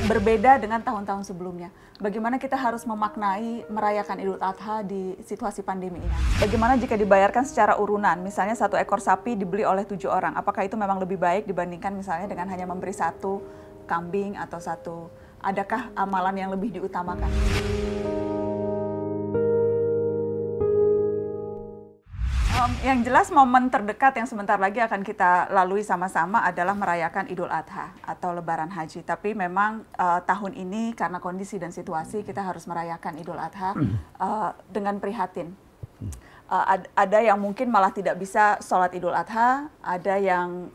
berbeda dengan tahun-tahun sebelumnya. Bagaimana kita harus memaknai merayakan Idul Adha di situasi pandemi ini? Bagaimana jika dibayarkan secara urunan, misalnya 1 ekor sapi dibeli oleh 7 orang, apakah itu memang lebih baik dibandingkan misalnya dengan hanya memberi 1 kambing atau 1, adakah amalan yang lebih diutamakan? Yang jelas momen terdekat yang sebentar lagi akan kita lalui sama-sama adalah merayakan Idul Adha atau Lebaran Haji. Tapi memang tahun ini karena kondisi dan situasi kita harus merayakan Idul Adha dengan prihatin. Ada yang mungkin malah tidak bisa sholat Idul Adha, ada yang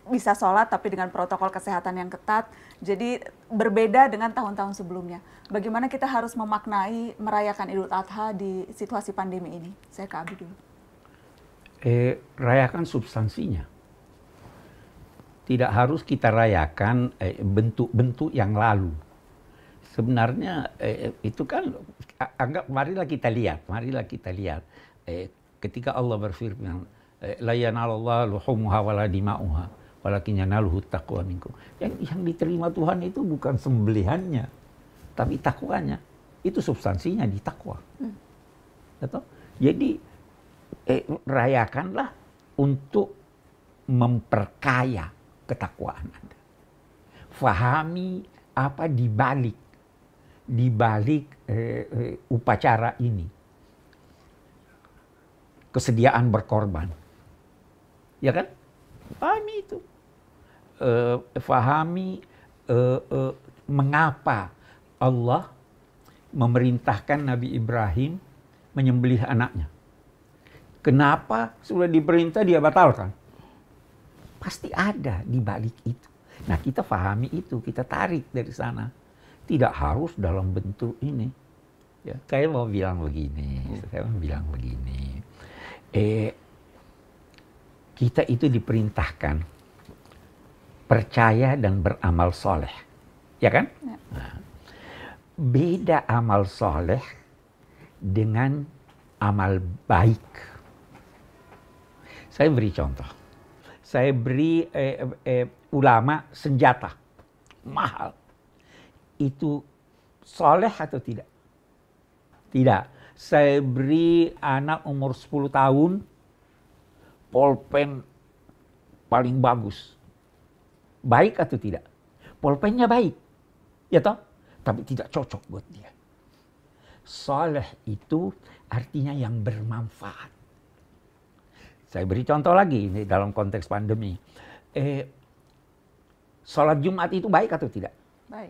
bisa sholat tapi dengan protokol kesehatan yang ketat. Jadi berbeda dengan tahun-tahun sebelumnya. Bagaimana kita harus memaknai merayakan Idul Adha di situasi pandemi ini? Saya ke Abi dulu. Rayakan substansinya. Tidak harus kita rayakan bentuk-bentuk yang lalu. Sebenarnya itu kan marilah kita lihat. Ketika Allah berfirman, la yanalallahu luhumuha wala dima'uha walakin yanaluhu taqwa minkum. Yang diterima Tuhan itu bukan sembelihannya, tapi takwanya. Itu substansinya di takwa. Jadi rayakanlah untuk memperkaya ketakwaan Anda. Fahami apa di balik upacara ini. Kesediaan berkorban. Ya kan? Pahami itu. Fahami mengapa Allah memerintahkan Nabi Ibrahim menyembelih anaknya. Kenapa sudah diperintah dia batalkan? Pasti ada di balik itu. Nah, kita pahami itu, kita tarik dari sana. Tidak harus dalam bentuk ini. Ya, saya mau bilang begini. Kita itu diperintahkan percaya dan beramal soleh. Ya kan? Ya. Nah, beda amal soleh dengan amal baik. Saya beri contoh. Saya beri ulama senjata. Mahal. Itu soleh atau tidak? Tidak. Saya beri anak umur 10 tahun. Polpen paling bagus. Baik atau tidak? Polpennya baik. Ya toh? Tapi tidak cocok buat dia. Soleh itu artinya yang bermanfaat. Saya beri contoh lagi ini dalam konteks pandemi. Sholat Jumat itu baik atau tidak? Baik.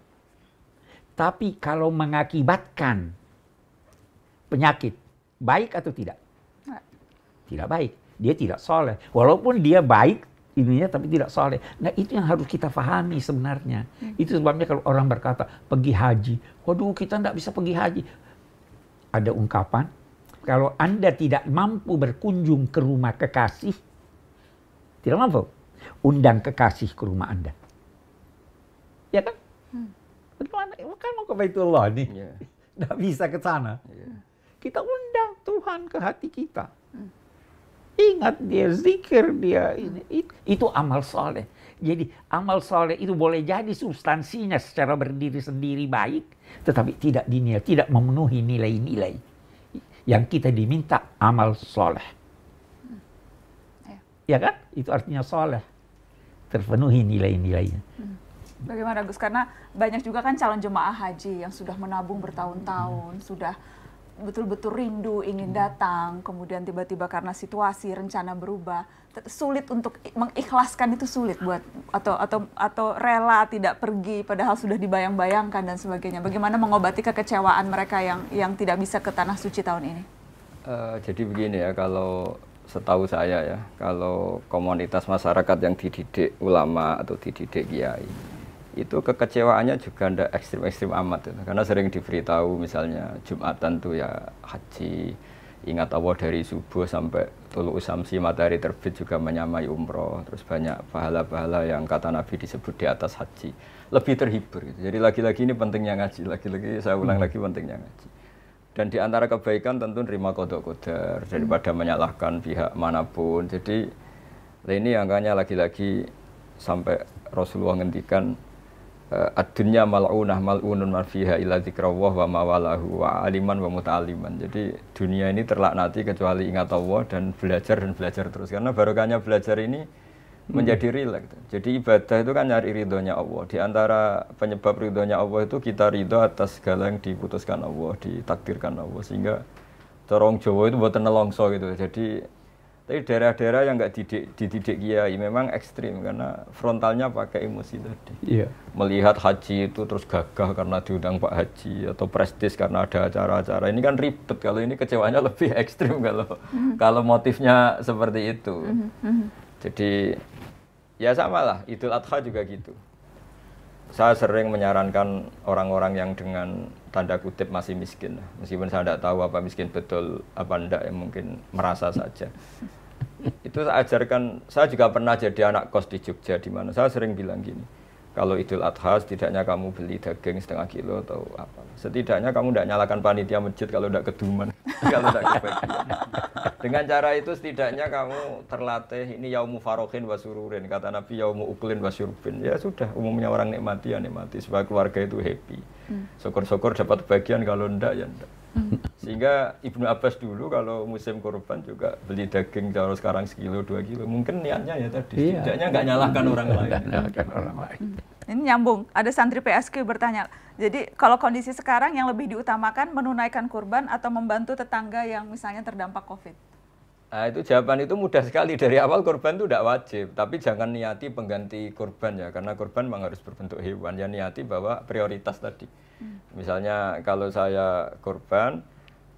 Tapi kalau mengakibatkan penyakit, baik atau tidak? Tidak baik. Dia tidak soleh. Walaupun dia baik ininya tapi tidak soleh. Nah, itu yang harus kita pahami sebenarnya. Itu sebabnya kalau orang berkata pergi haji, waduh kita tidak bisa pergi haji. Ada ungkapan, kalau Anda tidak mampu berkunjung ke rumah kekasih, tidak mampu, undang kekasih ke rumah Anda. Ya kan? Bagaimana? Kan mau ke Baitullah nih. Tidak bisa ke sana. Kita undang Tuhan ke hati kita. Ingat dia, zikir dia. Itu amal soleh. Jadi amal soleh itu boleh jadi substansinya secara berdiri sendiri baik, tetapi tidak dinilai, tidak memenuhi nilai-nilai yang kita diminta amal soleh. Ya kan? Itu artinya soleh. Terpenuhi nilai-nilainya. Bagaimana Gus? Karena banyak juga kan calon jemaah haji yang sudah menabung bertahun-tahun, sudah betul-betul rindu ingin datang, kemudian tiba-tiba karena situasi, rencana berubah, sulit untuk mengikhlaskan, itu sulit buat atau rela tidak pergi padahal sudah dibayang-bayangkan dan sebagainya. Bagaimana mengobati kekecewaan mereka yang tidak bisa ke tanah suci tahun ini? Jadi begini ya, kalau setahu saya ya, kalau komunitas masyarakat yang dididik ulama atau dididik kiai, itu kekecewaannya juga tidak ekstrim-ekstrim amat ya. Karena sering diberitahu misalnya Jumatan tuh ya haji, ingat Allah dari subuh sampai tulu usamsi matahari terbit juga menyamai umroh. Terus banyak pahala-pahala yang kata Nabi disebut di atas haji. Lebih terhibur gitu. Jadi lagi-lagi ini pentingnya ngaji, lagi-lagi saya ulang lagi pentingnya ngaji. Dan di antara kebaikan tentu nerima qadha qadar daripada menyalahkan pihak manapun. Jadi ini angkanya lagi-lagi sampai Rasulullah ngendikan ad-dunya mal'unah mal'unun man fiha illa dzikrawah wa mawalahu wa aliman wa muta'aliman. Jadi dunia ini terlaknati kecuali ingat Allah dan belajar terus. Karena barokahnya belajar ini menjadi rileks. Jadi ibadah itu kan nyari ridhonya Allah. Di antara penyebab ridhonya Allah itu kita ridho atas segala yang diputuskan Allah, ditakdirkan Allah. Sehingga corong Jawa itu buatan nelongso gitu. Jadi tapi daerah-daerah yang nggak dididik kiai memang ekstrim karena frontalnya pakai emosi tadi. Iya. Melihat haji itu terus gagah karena diundang Pak Haji atau prestis karena ada acara-acara. Ini kan ribet, kalau ini kecewanya lebih ekstrim kalau motifnya seperti itu. Jadi ya samalah, Idul Adha juga gitu. Saya sering menyarankan orang-orang yang dengan tanda kutip masih miskin, meskipun saya tidak tahu apa miskin betul apa enggak, ya mungkin merasa saja. Itu saya ajarkan, saya juga pernah jadi anak kos di Jogja, di mana saya sering bilang gini, kalau Idul Adha setidaknya kamu beli daging setengah kilo atau apa, setidaknya kamu tidak nyalakan panitia masjid kalau tidak keduman, kalau tidak kebagian. Dengan cara itu setidaknya kamu terlatih, ini yaumu farohin wa sururin, kata Nabi yaumu uklin wa syurbin. Ya sudah, umumnya orang nikmati ya nikmati, supaya keluarga itu happy. Syukur-syukur dapat bagian, kalau enggak ya enggak. Sehingga Ibnu Abbas dulu kalau musim kurban juga beli daging kalau sekarang sekilo 2 kilo, mungkin niatnya ya tadi, setidaknya enggak nyalahkan orang lain. Ini nyambung, ada santri PSQ bertanya, jadi kalau kondisi sekarang yang lebih diutamakan menunaikan kurban atau membantu tetangga yang misalnya terdampak COVID? Nah itu jawaban itu mudah sekali, dari awal kurban itu tidak wajib, tapi jangan niati pengganti kurban ya, karena kurban memang harus berbentuk hewan, ya niati bahwa prioritas tadi. Misalnya kalau saya kurban,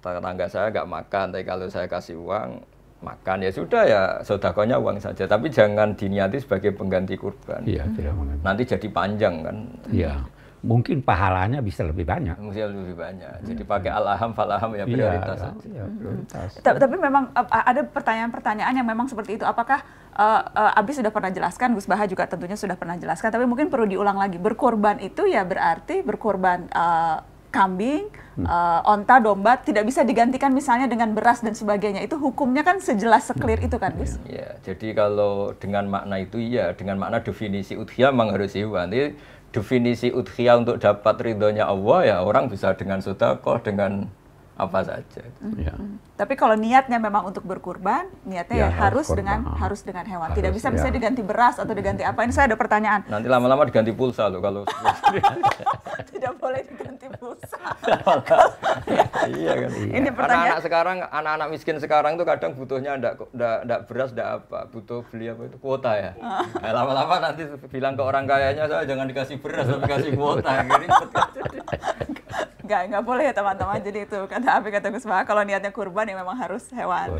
tetangga saya nggak makan, tapi kalau saya kasih uang, makan, ya sudah ya sedekahnya uang saja, tapi jangan diniati sebagai pengganti kurban. Iya, tidak mengerti. Nanti jadi panjang kan. Iya. Mungkin pahalanya bisa lebih banyak. Mungkin lebih banyak. Jadi pakai al-aham fal-aham ya prioritas saja. Ya, prioritas. Tapi memang ada pertanyaan-pertanyaan yang memang seperti itu. Apakah Abi sudah pernah jelaskan, Gus Baha juga tentunya sudah pernah jelaskan, tapi mungkin perlu diulang lagi. Berkorban itu ya berarti berkorban kambing, onta, domba, tidak bisa digantikan misalnya dengan beras dan sebagainya. Itu hukumnya kan sejelas seklir itu kan, Gus? Ya, jadi kalau dengan makna itu iya, dengan makna definisi udhiyah memang harus hewan. Jadi definisi udhiyah untuk dapat ridhonya Allah ya orang bisa dengan sedekah, dengan apa saja. Tapi kalau niatnya memang untuk berkurban, niatnya ya harus dengan hewan. Tidak bisa diganti beras atau diganti apa. Ini saya ada pertanyaan. Nanti lama-lama diganti pulsa loh kalau tidak boleh diganti pulsa. Iya kan. Ini pertanyaan. Anak-anak miskin sekarang tuh kadang butuhnya enggak beras, enggak apa, butuh beli apa itu kuota ya. Nah, lama-lama nanti bilang ke orang kayanya, saya jangan dikasih beras, tapi kasih kuota. Enggak boleh ya teman-teman. Jadi itu kata Gus Baha, kalau niatnya kurban ya memang harus hewan.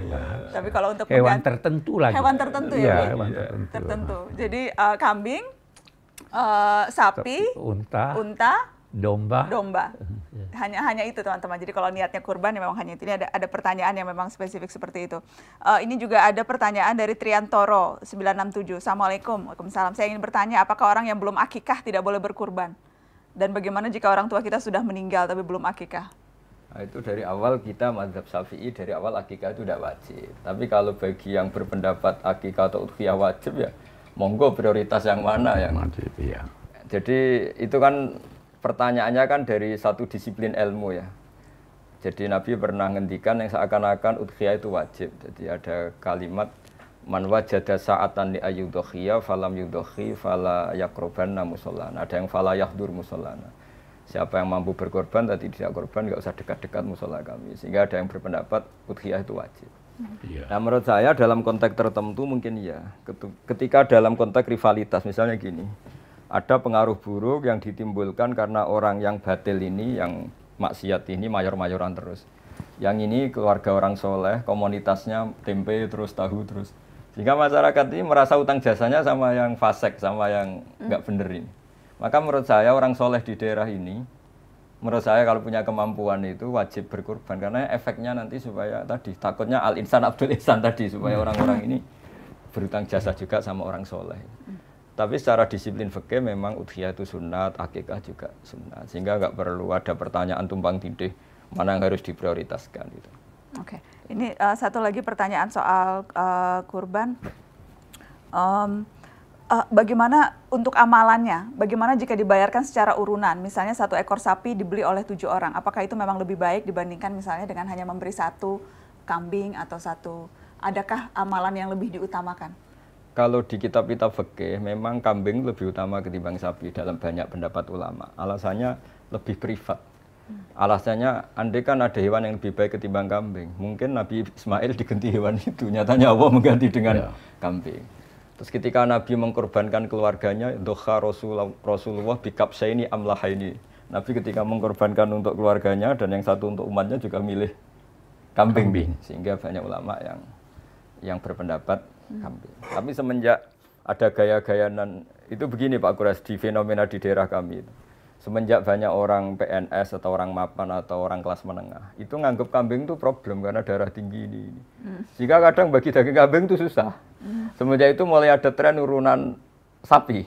Tapi kalau untuk hewan tertentu lagi. Hewan tertentu ya, hewan tertentu. Jadi kambing, sapi, unta, domba. Hanya itu teman-teman. Jadi kalau niatnya kurban ya memang hanya itu. Ini ada pertanyaan yang memang spesifik seperti itu. Ini juga ada pertanyaan dari Triantoro 967. Assalamualaikum. Waalaikumsalam. Saya ingin bertanya, apakah orang yang belum akikah tidak boleh berkurban? Dan bagaimana jika orang tua kita sudah meninggal tapi belum akikah? Nah, itu dari awal kita mazhab Syafi'i, dari awal akikah itu tidak wajib. Tapi kalau bagi yang berpendapat akikah atau udhiyah wajib ya, monggo prioritas yang mana yang wajib ya. Jadi itu kan pertanyaannya kan dari satu disiplin ilmu ya. Jadi Nabi pernah ngendikan yang seakan-akan udhiyah itu wajib. Jadi ada kalimat man wajada sa'atan li ayyudhiya falam yudhi fala yaqrubanna musallana. Ada yang fala yahdur musallana. Siapa yang mampu berkorban tadi tidak korban, enggak usah dekat-dekat musola kami. Sehingga ada yang berpendapat udhiyah itu wajib. Nah, menurut saya dalam konteks tertentu mungkin ya. Ketika dalam konteks rivalitas misalnya gini, ada pengaruh buruk yang ditimbulkan karena orang yang batil ini, yang maksiat ini mayor-mayoran terus. Yang ini keluarga orang soleh, komunitasnya tempe terus, tahu terus. Sehingga masyarakat ini merasa utang jasanya sama yang fasik, sama yang nggak bener ini. Maka menurut saya orang soleh di daerah ini, menurut saya kalau punya kemampuan itu wajib berkorban. Karena efeknya nanti supaya tadi, takutnya al-insan abdul insan tadi, supaya orang-orang ini berutang jasa juga sama orang soleh. Tapi secara disiplin fikih memang udhiyah itu sunat, akikah juga sunat. Sehingga nggak perlu ada pertanyaan tumpang tindih mana yang harus diprioritaskan gitu. Oke, ini satu lagi pertanyaan soal kurban. bagaimana untuk amalannya? Bagaimana jika dibayarkan secara urunan? Misalnya 1 ekor sapi dibeli oleh 7 orang. Apakah itu memang lebih baik dibandingkan misalnya dengan hanya memberi 1 kambing atau 1? Adakah amalan yang lebih diutamakan? Kalau di kitab-kitab fikih memang kambing lebih utama ketimbang sapi dalam banyak pendapat ulama. Alasannya lebih privat. Alasannya, andai kan ada hewan yang lebih baik ketimbang kambing, mungkin Nabi Ismail diganti hewan itu. Nyatanya Allah mengganti dengan kambing. Terus ketika Nabi mengkorbankan keluarganya, doha Rasulullah bikabsaini amlahaini. Nabi ketika mengkorbankan untuk keluarganya dan yang satu untuk umatnya juga milih kambing. Sehingga banyak ulama yang berpendapat kambing. Tapi semenjak ada gaya-gayanan, itu begini Pak Kuras, di fenomena di daerah kami itu. Semenjak banyak orang PNS atau orang mapan atau orang kelas menengah, itu nganggep kambing itu problem karena darah tinggi ini. Jika kadang bagi daging kambing itu susah. Semenjak itu mulai ada tren urunan sapi.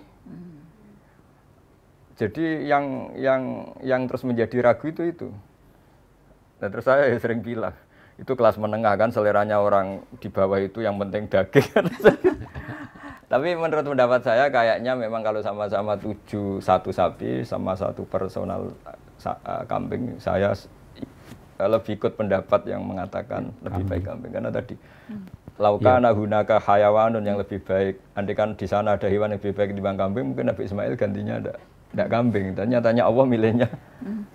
Jadi yang terus menjadi ragu itu. Dan terus saya sering bilang, itu kelas menengah kan, seleranya orang di bawah itu yang penting daging. Tapi menurut pendapat saya kayaknya memang kalau sama-sama 1 sapi sama 1 personal kambing, saya lebih ikut pendapat yang mengatakan lebih baik kambing. Karena tadi laukana hunaka hayawanun yang lebih baik, andai kan di sana ada hewan yang lebih baik dibanding kambing, mungkin Nabi Ismail gantinya tidak kambing. Dan nyatanya Allah milihnya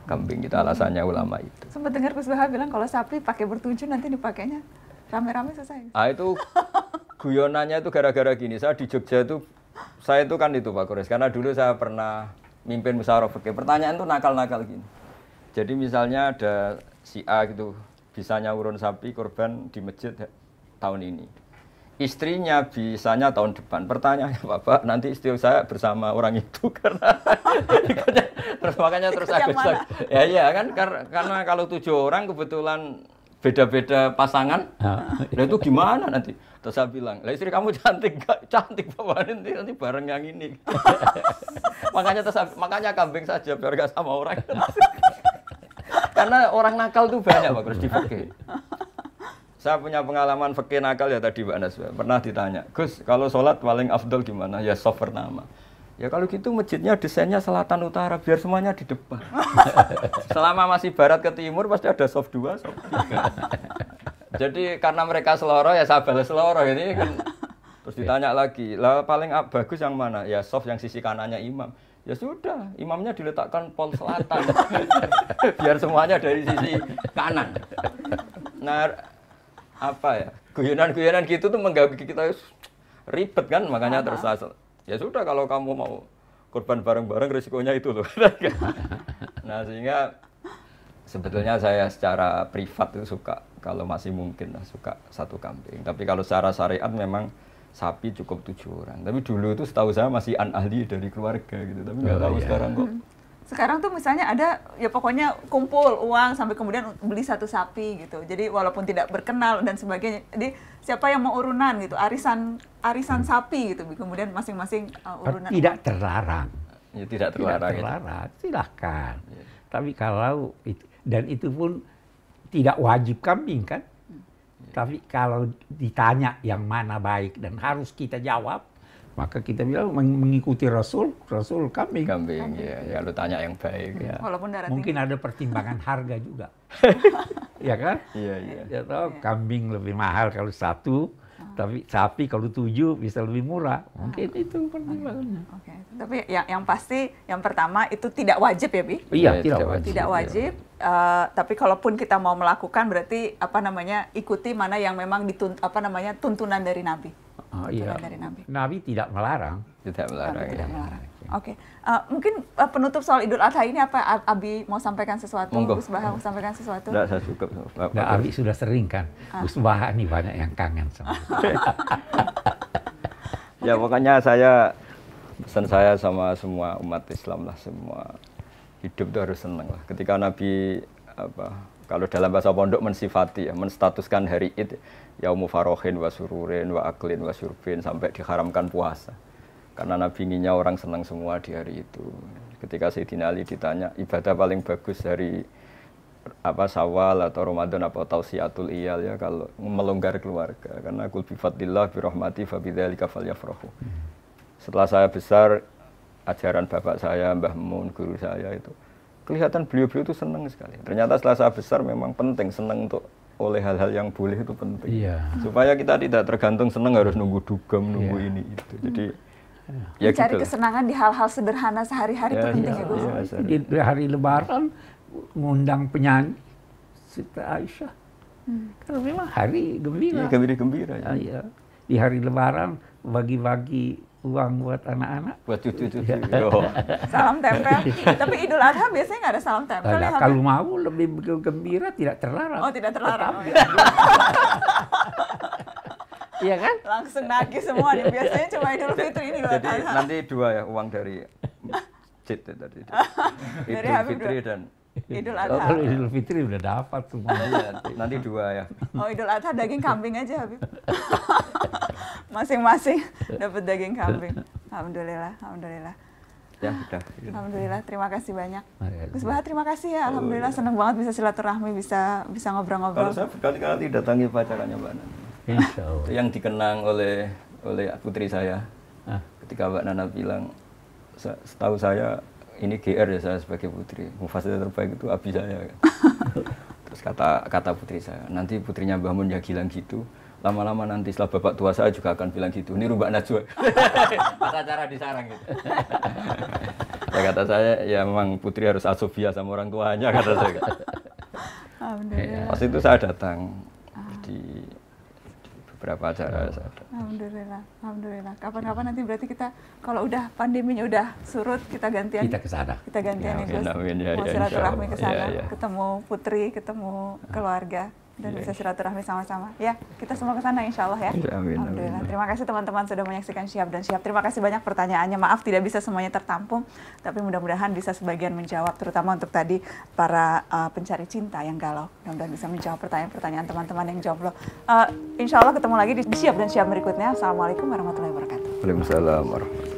kambing. Itu alasannya ulama itu. Sempat dengar Gus Baha bilang kalau sapi pakai bertujuh nanti dipakainya rame-rame selesai. Itu guyonannya itu gara-gara gini. Saya di Jogja itu, saya itu kan itu Pak Kores, karena dulu saya pernah mimpin musyawarah fikih. Pertanyaan itu nakal-nakal gini. Jadi misalnya ada si A gitu, bisanya urun sapi korban di masjid tahun ini. Istrinya bisanya tahun depan. Pertanyaannya Bapak, nanti istri saya bersama orang itu karena terus makanya terus agak ya iya kan, karena kalau 7 orang kebetulan beda-beda pasangan, nah itu gimana nanti? Terus saya bilang, lah istri kamu cantik, gak cantik Bapak, nanti bareng yang ini. makanya kambing saja biar gak sama orang. Karena orang nakal tuh banyak Pak Gus di fikih. Saya punya pengalaman fikih nakal ya tadi Mbak Naswa. Pernah ditanya, Gus kalau sholat paling afdol gimana? Ya soft pertama. Ya kalau gitu masjidnya desainnya selatan utara biar semuanya di depan. Selama masih barat ke timur pasti ada soft 2, soft 3. Jadi karena mereka seloro ya saya balas seloro ini kan. Terus ditanya lagi, lah paling bagus yang mana? Ya soft yang sisi kanannya imam. Ya sudah, imamnya diletakkan pol selatan. Biar semuanya dari sisi kanan. Nah, apa ya? Guyonan-guyonan gitu tuh mengganggu kita ribet kan, makanya terus ya sudah kalau kamu mau korban bareng-bareng risikonya itu loh. Nah sehingga sebetulnya saya secara privat itu suka kalau masih mungkin lah suka 1 kambing. Tapi kalau secara syariat memang sapi cukup 7 orang. Tapi dulu itu setahu saya masih ahli dari keluarga gitu. Tapi nggak tahu sekarang kok. Sekarang tuh misalnya ada ya pokoknya kumpul uang sampai kemudian beli 1 sapi gitu. Jadi walaupun tidak berkenal dan sebagainya. Jadi siapa yang mau urunan gitu, arisan sapi gitu. Kemudian masing-masing urunan. Tidak terlarang. Ya, tidak terlarang. Silahkan. Ya. Tapi kalau itu, dan itu pun tidak wajib kambing kan. Tapi kalau ditanya yang mana baik dan harus kita jawab, maka kita bilang mengikuti Rasul kambing. Kambing, ya lu tanya yang baik. Ya. Walaupun mungkin ada pertimbangan harga juga. Ya kan? Iya. Ya tahu, kambing lebih mahal kalau 1, tapi sapi kalau 7 bisa lebih murah. Mungkin itu pertimbangannya. Oke. Tapi yang pasti yang pertama itu tidak wajib ya, Bi? Iya, tidak wajib. Tidak wajib. Tapi kalaupun kita mau melakukan berarti ikuti mana yang memang tuntunan dari Nabi. Iya. Dari Nabi tidak melarang. Tidak melarang. Tidak melarang. Oke. Mungkin penutup soal Idul Adha ini apa Abi mau sampaikan sesuatu? Gus Baha mau sampaikan sesuatu? Tidak, saya cukup. Nah, Abi sudah sering kan. Gus Baha nih banyak yang kangen sama. Ya pokoknya pesan saya sama semua umat Islam lah, semua hidup itu harus senang lah. Ketika Nabi kalau dalam bahasa pondok mensifati ya, menstatuskan hari Id yaumu farohin wa sururin wa aklin wa syurbin sampai diharamkan puasa. Karena Nabi inginnya orang senang semua di hari itu. Ketika Sayyidina Ali ditanya ibadah paling bagus hari Syawal atau Ramadan apa tausiatul iyal ya, kalau melonggar keluarga. Karena kul bi fadlillah bi rahmati fa bidzalika falyafrahu. setelah saya besar, ajaran bapak saya, Mbah Mun, guru saya itu, kelihatan beliau-beliau itu senang sekali. Ternyata setelah saya besar memang penting, senang untuk oleh hal-hal yang boleh itu penting. Iya. Supaya kita tidak tergantung senang harus nunggu dugem, nunggu ini itu. Jadi ya Mencari gitu. kesenangan di hal-hal sederhana sehari-hari itu penting ya Gus. Di hari Lebaran ngundang penyanyi Siti Aisyah. Karena memang hari gembira. Iya, gembira-gembira. Ya. Iya. Di hari Lebaran bagi-bagi uang buat anak-anak. Buat cucu-cucu. Oh. Salam tempel. Tapi Idul Adha biasanya nggak ada salam tempel ya, Nah, Habib? kalau mau lebih gembira tidak terlarang. Oh, tidak terlarang. Oh, ya. Iya kan? Langsung nagih semua nih. Biasanya cuma Idul Fitri ini Idul Jadi Adha. nanti dua ya uang dari masjid ya, tadi. Dari Idul Habib Fitri dua. dan Idul Oh, Adha. kalau Idul Fitri udah dapat semua. iya, nanti dua ya. Oh, Idul Adha daging kambing aja Habib. Masing-masing dapat daging kambing. Alhamdulillah, alhamdulillah. Ya, sudah. Alhamdulillah, terima kasih banyak. Iya. Gus Bahat, terima kasih ya. Alhamdulillah, senang banget bisa silaturahmi, bisa Kalau ngobrol-ngobrol. saya berkali-kali datangi pacarannya Mbak Nana. Insya Allah. Itu yang dikenang oleh putri saya. Ah. Ketika Mbak Nana bilang, setahu saya ini GR ya saya sebagai putri. Mufassir terbaik itu abi saya. Terus kata putri saya, nanti putrinya Mbah Mun ya bilang gitu. Lama-lama nanti setelah bapak tua saya juga akan bilang gitu. Ini Mbak Najwa. Pas acara di sarang gitu. Ya kata saya, ya memang putri harus asobia sama orang tuanya kata saya. Alhamdulillah. Pas itu saya datang di beberapa acara saya datang. Alhamdulillah, alhamdulillah. Kapan-kapan nanti berarti kita kalau udah pandeminya udah surut kita gantian. Kita ke sana. Kita gantian ya, Gus. amin, ya, Mau ya, silaturahmi insya ke Allah. sana, Ya, ya. ketemu putri, ketemu keluarga dan Ya, bisa silaturahmi sama-sama. Ya, kita semua ke sana insya Allah ya. Ya, amin, Alhamdulillah. amin. Terima kasih teman-teman sudah menyaksikan Syihab dan Syihab. Terima kasih banyak pertanyaannya. Maaf tidak bisa semuanya tertampung, tapi mudah-mudahan bisa sebagian menjawab, terutama untuk tadi para pencari cinta yang galau. Mudah-mudahan bisa menjawab pertanyaan-pertanyaan teman-teman yang jomblo. Insya Allah ketemu lagi di Syihab dan Syihab berikutnya. Assalamualaikum warahmatullahi wabarakatuh. Waalaikumsalam warahmatullahi wabarakatuh.